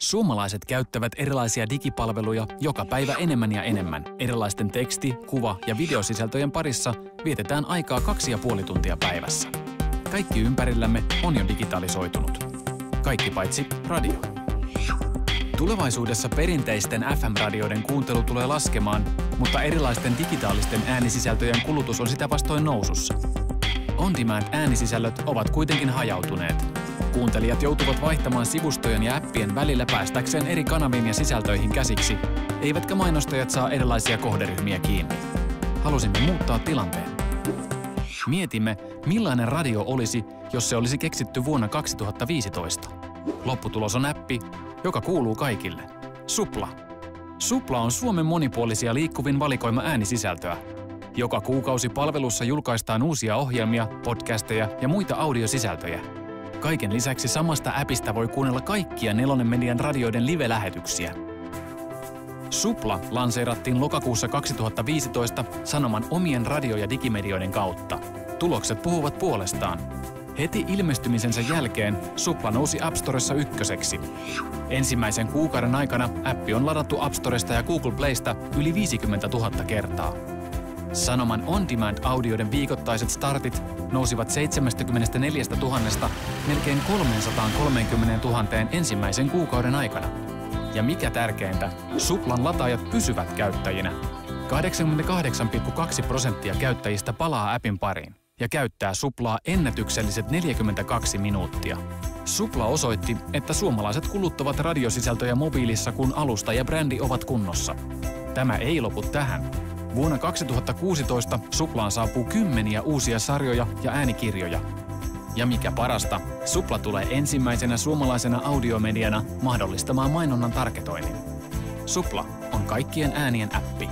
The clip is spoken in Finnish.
Suomalaiset käyttävät erilaisia digipalveluja joka päivä enemmän ja enemmän. Erilaisten teksti-, kuva- ja videosisältöjen parissa vietetään aikaa 2,5 tuntia päivässä. Kaikki ympärillämme on jo digitalisoitunut. Kaikki paitsi radio. Tulevaisuudessa perinteisten FM-radioiden kuuntelu tulee laskemaan, mutta erilaisten digitaalisten äänisisältöjen kulutus on sitä vastoin nousussa. On-demand-äänisisällöt ovat kuitenkin hajautuneet. Kuuntelijat joutuvat vaihtamaan sivustojen ja appien välillä päästäkseen eri kanaviin ja sisältöihin käsiksi, eivätkä mainostajat saa erilaisia kohderyhmiä kiinni. Halusimme muuttaa tilanteen. Mietimme, millainen radio olisi, jos se olisi keksitty vuonna 2015. Lopputulos on appi, joka kuuluu kaikille. Supla. Supla on Suomen monipuolisia liikkuvin valikoima äänisisältöä. Joka kuukausi palvelussa julkaistaan uusia ohjelmia, podcasteja ja muita audiosisältöjä. Kaiken lisäksi samasta appista voi kuunnella kaikkia Nelonen Median radioiden live-lähetyksiä. Supla lanseerattiin lokakuussa 2015 Sanoman omien radio- ja digimedioiden kautta. Tulokset puhuvat puolestaan. Heti ilmestymisensä jälkeen Supla nousi App Storessa ykköseksi. Ensimmäisen kuukauden aikana appi on ladattu App Storesta ja Google Playsta yli 50 000 kertaa. Sanoman on-demand-audioiden viikoittaiset startit nousivat 74 000 melkein 330 000 ensimmäisen kuukauden aikana. Ja mikä tärkeintä, Suplan lataajat pysyvät käyttäjinä. 88,2% käyttäjistä palaa appin pariin ja käyttää Suplaa ennätykselliset 42 minuuttia. Supla osoitti, että suomalaiset kuluttavat radiosisältöjä mobiilissa, kun alusta ja brändi ovat kunnossa. Tämä ei lopu tähän. Vuonna 2016 Suplaan saapuu kymmeniä uusia sarjoja ja äänikirjoja. Ja mikä parasta, Supla tulee ensimmäisenä suomalaisena audiomediana mahdollistamaan mainonnan targetoinnin. Supla on kaikkien äänien appi.